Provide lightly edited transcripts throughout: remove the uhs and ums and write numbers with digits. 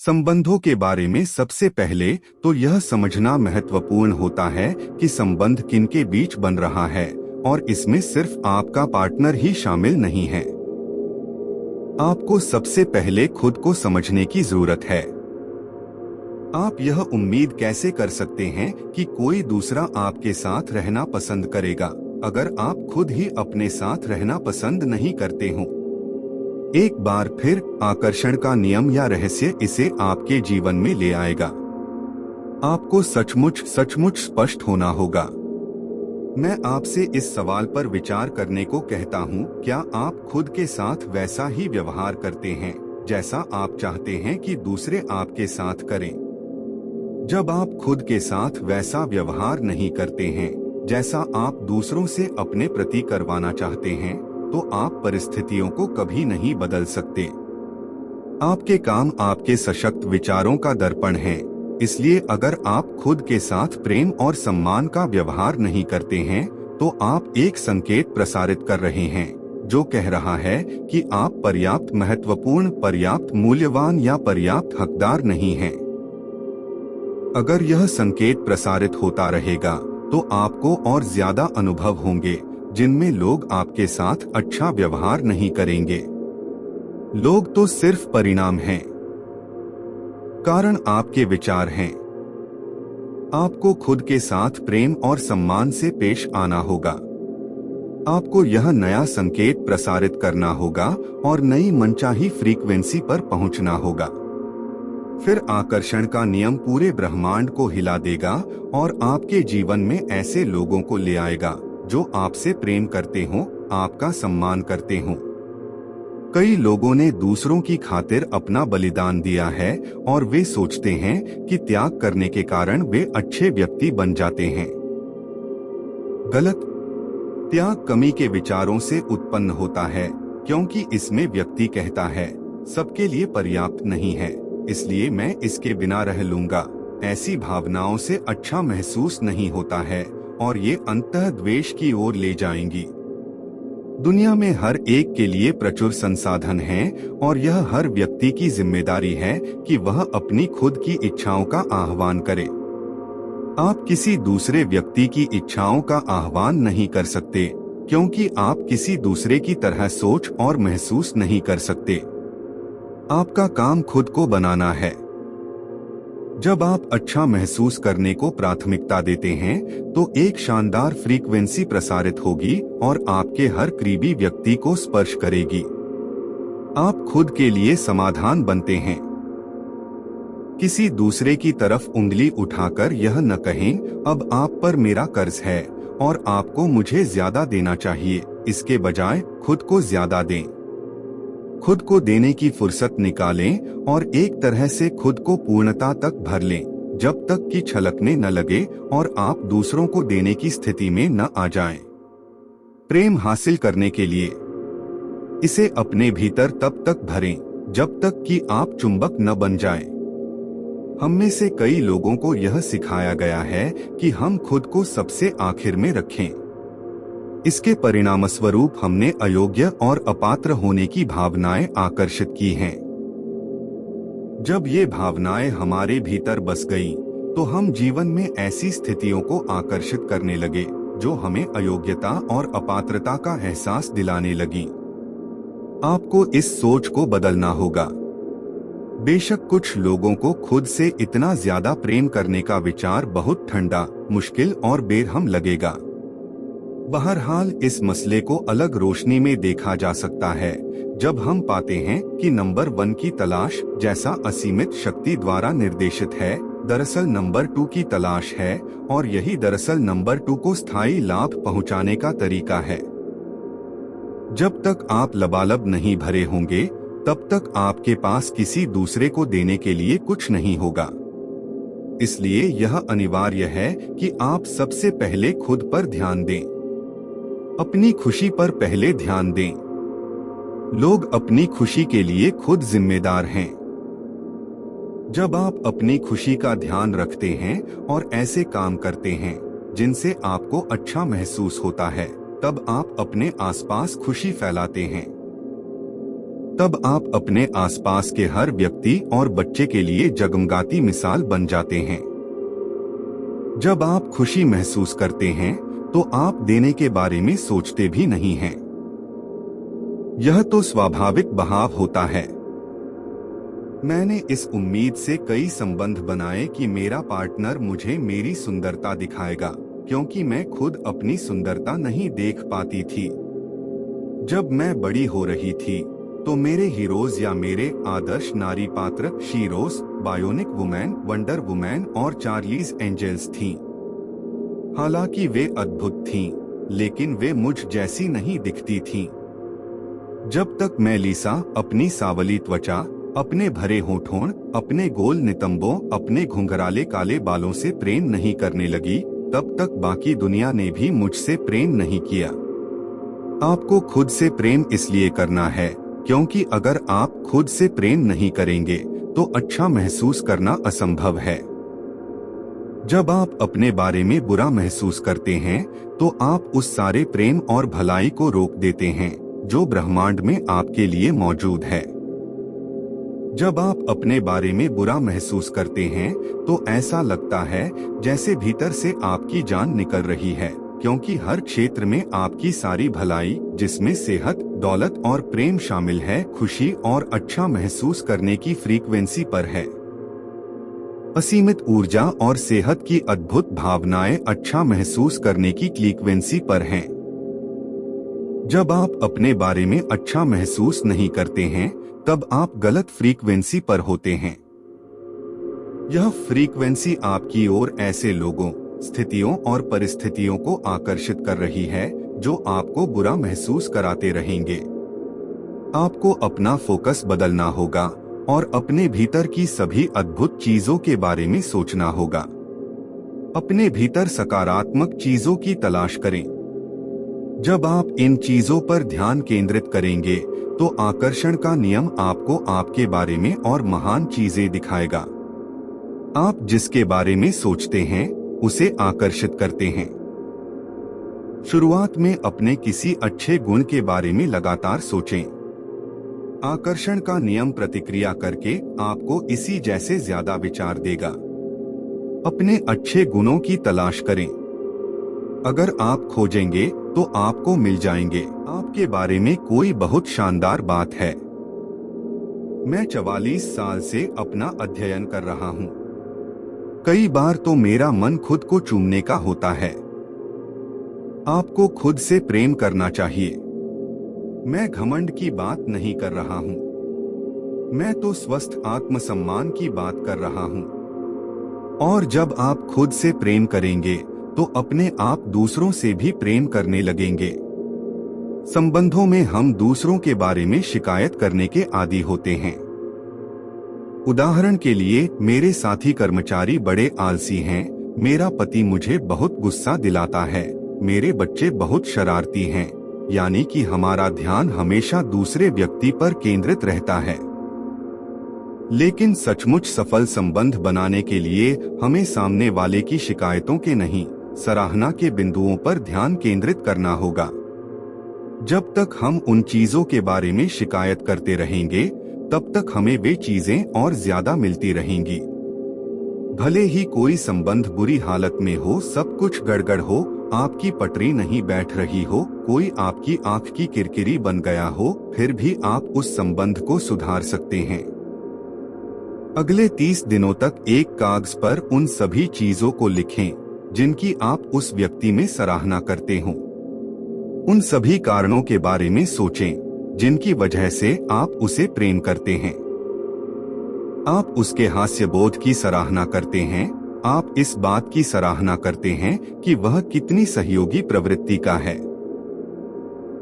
संबंधों के बारे में सबसे पहले तो यह समझना महत्वपूर्ण होता है कि संबंध किनके बीच बन रहा है और इसमें सिर्फ आपका पार्टनर ही शामिल नहीं है। आपको सबसे पहले खुद को समझने की जरूरत है। आप यह उम्मीद कैसे कर सकते हैं कि कोई दूसरा आपके साथ रहना पसंद करेगा अगर आप खुद ही अपने साथ रहना पसंद नहीं करते हो। एक बार फिर आकर्षण का नियम या रहस्य इसे आपके जीवन में ले आएगा। आपको सचमुच सचमुच स्पष्ट होना होगा। मैं आपसे इस सवाल पर विचार करने को कहता हूँ, क्या आप खुद के साथ वैसा ही व्यवहार करते हैं जैसा आप चाहते हैं कि दूसरे आपके साथ करें? जब आप खुद के साथ वैसा व्यवहार नहीं करते हैं जैसा आप दूसरों से अपने प्रति करवाना चाहते हैं, तो आप परिस्थितियों को कभी नहीं बदल सकते। आपके काम आपके सशक्त विचारों का दर्पण है। इसलिए अगर आप खुद के साथ प्रेम और सम्मान का व्यवहार नहीं करते हैं, तो आप एक संकेत प्रसारित कर रहे हैं जो कह रहा है कि आप पर्याप्त महत्वपूर्ण, पर्याप्त मूल्यवान या पर्याप्त हकदार नहीं हैं। अगर यह संकेत प्रसारित होता रहेगा तो आपको और ज्यादा अनुभव होंगे जिनमें लोग आपके साथ अच्छा व्यवहार नहीं करेंगे। लोग तो सिर्फ परिणाम हैं, कारण आपके विचार हैं। आपको खुद के साथ प्रेम और सम्मान से पेश आना होगा। आपको यह नया संकेत प्रसारित करना होगा और नई मनचाही फ्रीक्वेंसी पर पहुंचना होगा। फिर आकर्षण का नियम पूरे ब्रह्मांड को हिला देगा और आपके जीवन में ऐसे लोगों को ले आएगा जो आपसे प्रेम करते हो, आपका सम्मान करते हो। कई लोगों ने दूसरों की खातिर अपना बलिदान दिया है और वे सोचते हैं कि त्याग करने के कारण वे अच्छे व्यक्ति बन जाते हैं। गलत। त्याग कमी के विचारों से उत्पन्न होता है, क्योंकि इसमें व्यक्ति कहता है सबके लिए पर्याप्त नहीं है, इसलिए मैं इसके बिना रह लूंगा। ऐसी भावनाओं से अच्छा महसूस नहीं होता है और ये अंतः द्वेष की ओर ले जाएंगी। दुनिया में हर एक के लिए प्रचुर संसाधन हैं और यह हर व्यक्ति की जिम्मेदारी है कि वह अपनी खुद की इच्छाओं का आह्वान करे। आप किसी दूसरे व्यक्ति की इच्छाओं का आह्वान नहीं कर सकते, क्योंकि आप किसी दूसरे की तरह सोच और महसूस नहीं कर सकते। आपका काम खुद को बनाना है। जब आप अच्छा महसूस करने को प्राथमिकता देते हैं, तो एक शानदार फ्रीक्वेंसी प्रसारित होगी और आपके हर करीबी व्यक्ति को स्पर्श करेगी। आप खुद के लिए समाधान बनते हैं। किसी दूसरे की तरफ उंगली उठाकर यह न कहें, अब आप पर मेरा कर्ज है और आपको मुझे ज्यादा देना चाहिए। इसके बजाय खुद को ज्यादा दें। खुद को देने की फुर्सत निकालें और एक तरह से खुद को पूर्णता तक भर लें, जब तक कि छलकने न लगे और आप दूसरों को देने की स्थिति में न आ जाएं। प्रेम हासिल करने के लिए इसे अपने भीतर तब तक भरें जब तक कि आप चुंबक न बन जाएं। हम में से कई लोगों को यह सिखाया गया है कि हम खुद को सबसे आखिर में रखें। इसके परिणामस्वरूप हमने अयोग्य और अपात्र होने की भावनाएं आकर्षित की हैं। जब ये भावनाएं हमारे भीतर बस गईं, तो हम जीवन में ऐसी स्थितियों को आकर्षित करने लगे जो हमें अयोग्यता और अपात्रता का एहसास दिलाने लगी। आपको इस सोच को बदलना होगा। बेशक कुछ लोगों को खुद से इतना ज्यादा प्रेम करने का विचार बहुत ठंडा, मुश्किल और बेरहम लगेगा। बहरहाल इस मसले को अलग रोशनी में देखा जा सकता है जब हम पाते हैं कि नंबर 1 की तलाश, जैसा असीमित शक्ति द्वारा निर्देशित है, दरअसल नंबर 2 की तलाश है और यही दरअसल नंबर 2 को स्थायी लाभ पहुंचाने का तरीका है। जब तक आप लबालब नहीं भरे होंगे, तब तक आपके पास किसी दूसरे को देने के लिए कुछ नहीं होगा। इसलिए यह अनिवार्य है कि आप सबसे पहले खुद पर ध्यान दें। अपनी खुशी पर पहले ध्यान दें। लोग अपनी खुशी के लिए खुद जिम्मेदार हैं। जब आप अपनी खुशी का ध्यान रखते हैं और ऐसे काम करते हैं जिनसे आपको अच्छा महसूस होता है, तब आप अपने आसपास खुशी फैलाते हैं। तब आप अपने आसपास के हर व्यक्ति और बच्चे के लिए जगमगाती मिसाल बन जाते हैं। जब आप खुशी महसूस करते हैं तो आप देने के बारे में सोचते भी नहीं हैं। यह तो स्वाभाविक बहाव होता है। मैंने इस उम्मीद से कई संबंध बनाए कि मेरा पार्टनर मुझे मेरी सुंदरता दिखाएगा, क्योंकि मैं खुद अपनी सुंदरता नहीं देख पाती थी। जब मैं बड़ी हो रही थी तो मेरे हीरोज या मेरे आदर्श नारी पात्र Sheroes, bionic women, wonder women और चार्लीज एंजल्स थीं। हालांकि वे अद्भुत थीं, लेकिन वे मुझ जैसी नहीं दिखती थीं। जब तक मैं लिसा अपनी सावली त्वचा, अपने भरे होठों, अपने गोल नितंबों, अपने घुंघराले काले बालों से प्रेम नहीं करने लगी, तब तक बाकी दुनिया ने भी मुझसे प्रेम नहीं किया। आपको खुद से प्रेम इसलिए करना है क्योंकि अगर आप खुद से प्रेम नहीं करेंगे तो अच्छा महसूस करना असंभव है। जब आप अपने बारे में बुरा महसूस करते हैं तो आप उस सारे प्रेम और भलाई को रोक देते हैं जो ब्रह्मांड में आपके लिए मौजूद है। जब आप अपने बारे में बुरा महसूस करते हैं तो ऐसा लगता है जैसे भीतर से आपकी जान निकल रही है, क्योंकि हर क्षेत्र में आपकी सारी भलाई, जिसमें सेहत, दौलत और प्रेम शामिल है, खुशी और अच्छा महसूस करने की फ्रीक्वेंसी पर है। असीमित ऊर्जा और सेहत की अद्भुत भावनाएं अच्छा महसूस करने की फ्रीक्वेंसी पर हैं। जब आप अपने बारे में अच्छा महसूस नहीं करते हैं तब आप गलत फ्रीक्वेंसी पर होते हैं। यह फ्रीक्वेंसी आपकी ओर ऐसे लोगों, स्थितियों और परिस्थितियों को आकर्षित कर रही है जो आपको बुरा महसूस कराते रहेंगे। आपको अपना फोकस बदलना होगा और अपने भीतर की सभी अद्भुत चीजों के बारे में सोचना होगा। अपने भीतर सकारात्मक चीजों की तलाश करें। जब आप इन चीजों पर ध्यान केंद्रित करेंगे तो आकर्षण का नियम आपको आपके बारे में और महान चीजें दिखाएगा। आप जिसके बारे में सोचते हैं उसे आकर्षित करते हैं। शुरुआत में अपने किसी अच्छे गुण के बारे में लगातार सोचें। आकर्षण का नियम प्रतिक्रिया करके आपको इसी जैसे ज्यादा विचार देगा। अपने अच्छे गुणों की तलाश करें। अगर आप खोजेंगे तो आपको मिल जाएंगे। आपके बारे में कोई बहुत शानदार बात है। मैं 44 साल से अपना अध्ययन कर रहा हूँ। कई बार तो मेरा मन खुद को चूमने का होता है। आपको खुद से प्रेम करना चाहिए। मैं घमंड की बात नहीं कर रहा हूँ। मैं तो स्वस्थ आत्मसम्मान की बात कर रहा हूँ। और जब आप खुद से प्रेम करेंगे तो अपने आप दूसरों से भी प्रेम करने लगेंगे। संबंधों में हम दूसरों के बारे में शिकायत करने के आदी होते हैं। उदाहरण के लिए, मेरे साथी कर्मचारी बड़े आलसी हैं, मेरा पति मुझे बहुत गुस्सा दिलाता है, मेरे बच्चे बहुत शरारती हैं, यानी कि हमारा ध्यान हमेशा दूसरे व्यक्ति पर केंद्रित रहता है। लेकिन सचमुच सफल संबंध बनाने के लिए हमें सामने वाले की शिकायतों के नहीं, सराहना के बिंदुओं पर ध्यान केंद्रित करना होगा। जब तक हम उन चीजों के बारे में शिकायत करते रहेंगे तब तक हमें वे चीजें और ज्यादा मिलती रहेंगी। भले ही कोई संबंध बुरी हालत में हो, सब कुछ गड़बड़ हो, आपकी पटरी नहीं बैठ रही हो, कोई आपकी आंख की किरकिरी बन गया हो, फिर भी आप उस संबंध को सुधार सकते हैं। अगले 30 दिनों तक एक कागज पर उन सभी चीजों को लिखें जिनकी आप उस व्यक्ति में सराहना करते हो। उन सभी कारणों के बारे में सोचें जिनकी वजह से आप उसे प्रेम करते हैं। आप उसके हास्यबोध की सराहना करते हैं। आप इस बात की सराहना करते हैं कि वह कितनी सहयोगी प्रवृत्ति का है।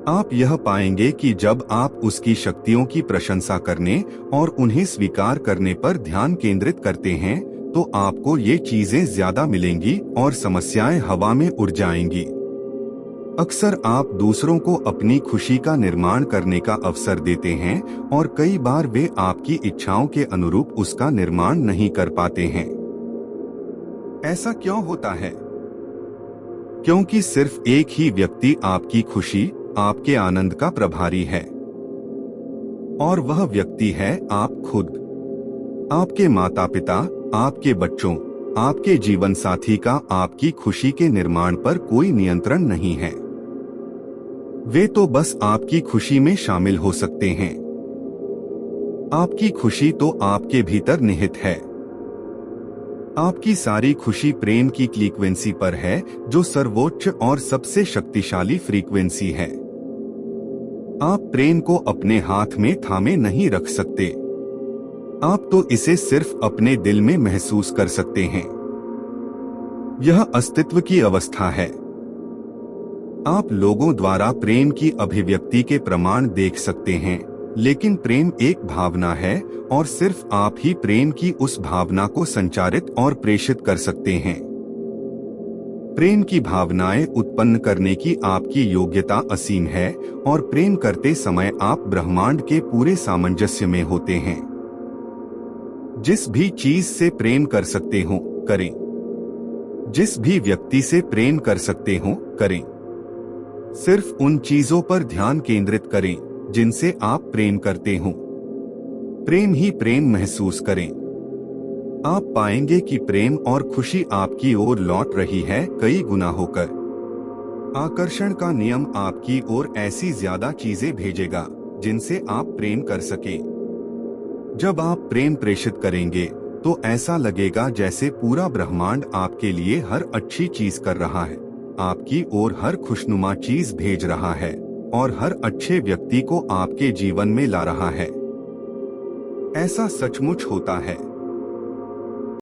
आप यह पाएंगे कि जब आप उसकी शक्तियों की प्रशंसा करने और उन्हें स्वीकार करने पर ध्यान केंद्रित करते हैं तो आपको ये चीजें ज्यादा मिलेंगी और समस्याएं हवा में उड़ जाएंगी। अक्सर आप दूसरों को अपनी खुशी का निर्माण करने का अवसर देते हैं और कई बार वे आपकी इच्छाओं के अनुरूप उसका निर्माण नहीं कर पाते हैं। ऐसा क्यों होता है? क्योंकि सिर्फ एक ही व्यक्ति आपकी खुशी, आपके आनंद का प्रभारी है। और वह व्यक्ति है आप खुद। आपके माता पिता, आपके बच्चों, आपके जीवन साथी का आपकी खुशी के निर्माण पर कोई नियंत्रण नहीं है। वे तो बस आपकी खुशी में शामिल हो सकते हैं। आपकी खुशी तो आपके भीतर निहित है। आपकी सारी खुशी प्रेम की फ्रीक्वेंसी पर है, जो सर्वोच्च और सबसे शक्तिशाली फ्रीक्वेंसी है। आप प्रेम को अपने हाथ में थामे नहीं रख सकते। आप तो इसे सिर्फ अपने दिल में महसूस कर सकते हैं। यह अस्तित्व की अवस्था है। आप लोगों द्वारा प्रेम की अभिव्यक्ति के प्रमाण देख सकते हैं, लेकिन प्रेम एक भावना है और सिर्फ आप ही प्रेम की उस भावना को संचारित और प्रेषित कर सकते हैं। प्रेम की भावनाएं उत्पन्न करने की आपकी योग्यता असीम है और प्रेम करते समय आप ब्रह्मांड के पूरे सामंजस्य में होते हैं। जिस भी चीज से प्रेम कर सकते हो, करें। जिस भी व्यक्ति से प्रेम कर सकते हो, करें। सिर्फ उन चीजों पर ध्यान केंद्रित करें जिनसे आप प्रेम करते हो। प्रेम ही प्रेम महसूस करें। आप पाएंगे कि प्रेम और खुशी आपकी ओर लौट रही है कई गुना होकर। आकर्षण का नियम आपकी ओर ऐसी ज्यादा चीजें भेजेगा जिनसे आप प्रेम कर सके। जब आप प्रेम प्रेषित करेंगे तो ऐसा लगेगा जैसे पूरा ब्रह्मांड आपके लिए हर अच्छी चीज कर रहा है, आपकी ओर हर खुशनुमा चीज भेज रहा है और हर अच्छे व्यक्ति को आपके जीवन में ला रहा है। ऐसा सचमुच होता है।